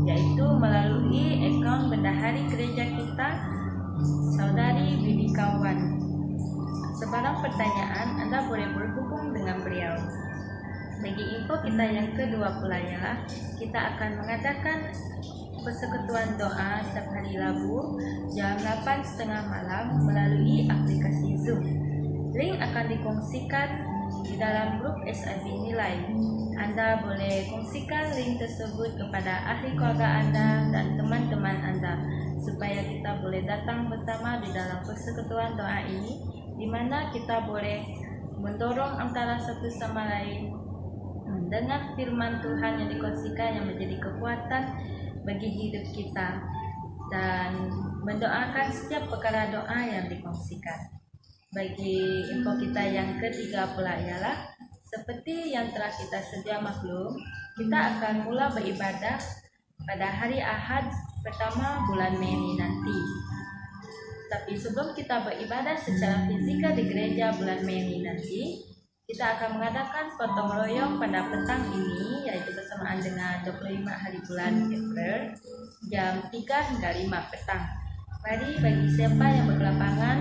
yaitu melalui akaun bendahari gereja kita, Saudari Bibi Kawan. Sebarang pertanyaan, Anda boleh berhubung dengan beliau. Bagi info kita yang kedua pula ialah kita akan mengadakan persekutuan doa setiap hari Rabu jam 8.30 malam melalui aplikasi Zoom. Link akan dikongsikan di dalam grup SIB Nilai. Anda boleh kongsikan link tersebut kepada ahli keluarga Anda dan teman-teman Anda supaya kita boleh datang bersama di dalam persekutuan doa ini, di mana kita boleh mendorong antara satu sama lain dengan firman Tuhan yang dikongsikan yang menjadi kekuatan bagi hidup kita, dan mendoakan setiap perkara doa yang dikongsikan. Bagi info kita yang ketiga pula ialah seperti yang telah kita sedia maklum, kita akan mula beribadah pada hari Ahad pertama bulan Mei nanti. Tapi sebelum kita beribadah secara fizikal di gereja bulan Mei nanti, kita akan mengadakan gotong royong pada petang ini, yaitu bersamaan dengan 25 hari bulan April, jam 3 hingga 5 petang. Mari bagi siapa yang berkelapangan,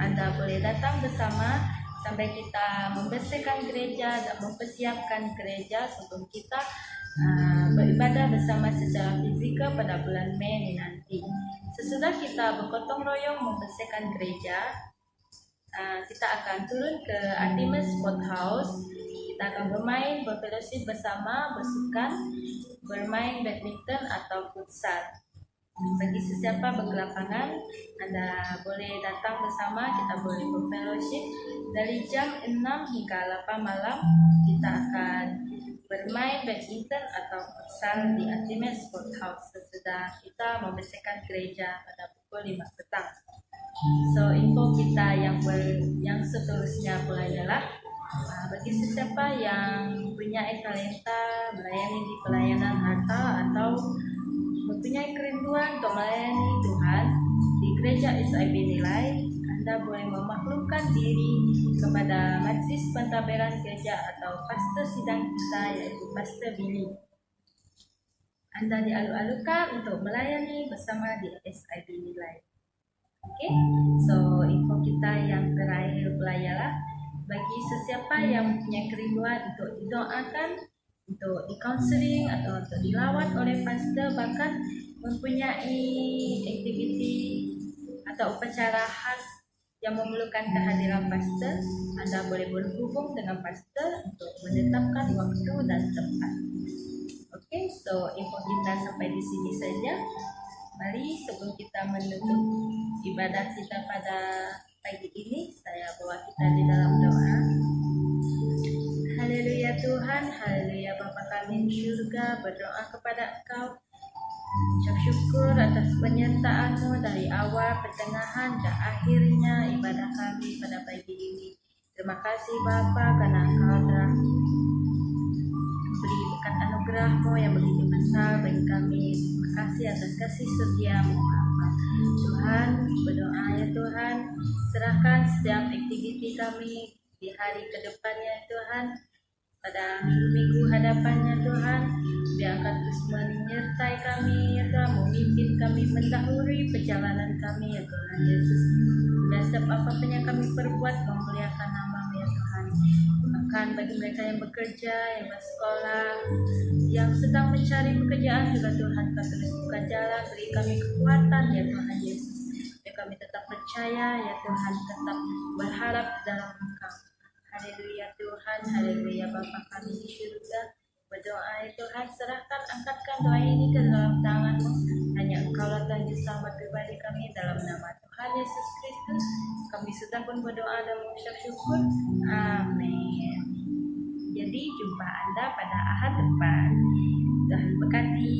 Anda boleh datang bersama sampai kita membersihkan gereja dan mempersiapkan gereja sebelum kita beribadah bersama secara fizikal pada bulan Mei nanti. Sesudah kita bergotong royong membersihkan gereja, kita akan turun ke Artemis Sport House. Kita akan bermain, berfellowship bersama, bersukan, bermain badminton atau futsal. Bagi sesiapa berkelapangan, Anda boleh datang bersama. Kita boleh berfellowship dari jam 6 hingga 8 malam. Kita akan bermain badminton atau futsal di Artemis Sport House sesudah kita membersihkan gereja pada pukul 5 petang. So, info kita yang seterusnya pula ialah bagi sesiapa yang punya talenta melayani di pelayanan harta atau mempunyai kerinduan untuk melayani Tuhan di gereja SIB Nilai, Anda boleh memaklumkan diri kepada Majelis Pentadbiran Gereja atau pastor sidang kita, yaitu Pastor Billy. Anda dialu-alukan untuk melayani bersama di SIB Nilai. Oke, so info kita yang terakhir pula ialah bagi sesiapa yang mempunyai kerinduan untuk didoakan, untuk di-counseling atau untuk dilawat oleh pastor, bahkan mempunyai aktiviti atau upacara khas yang memerlukan kehadiran pastor, Anda boleh berhubung dengan pastor untuk menetapkan waktu dan tempat. Oke, so info kita sampai di sini saja. Mari sebelum kita menutup ibadah kita pada pagi ini, saya bawa kita di dalam doa. Haleluya Tuhan, haleluya Bapa kami di surga, berdoa kepada Engkau. Ucap syukur atas penyertaan-Mu dari awal, pertengahan, dan akhirnya ibadah kami pada pagi ini. Terima kasih Bapa karena Engkau telah beri berkat anugerah-Mu yang begitu besar bagi kami. Terima kasih atas kasih setia-Mu Bapa. Tuhan, berdoa ya Tuhan, serahkan setiap aktiviti kami di hari ke depannya Tuhan, pada minggu-minggu hadapannya Tuhan. Biar Engkau terus menyertai kami ya Tuhan, memimpin kami, mendahului perjalanan kami ya Tuhan Yesus. Dan setiap apapun yang kami perbuat memuliakan nama-Mu ya Tuhan. Bahkan bagi mereka yang bekerja, yang bersekolah, yang sedang mencari pekerjaan juga Tuhan, Kau terus buka jalan, beri kami kekuatan ya Tuhan Yesus. Biar kami tetap percaya ya Tuhan, tetap berharap dalam Engkau. Haleluya Tuhan, haleluya Bapa kami di surga. Berdoa ya Tuhan, serahkan, angkatkan doa ini ke dalam tangan-Mu. Hanya Engkaulah Tuhan Juru Selamat pribadi kami, dalam nama Tuhan Yesus Kristus. Kami sudah pun berdoa dan mengucap syukur. Amin. Jadi jumpa Anda pada Ahad depan. Tuhan berkati.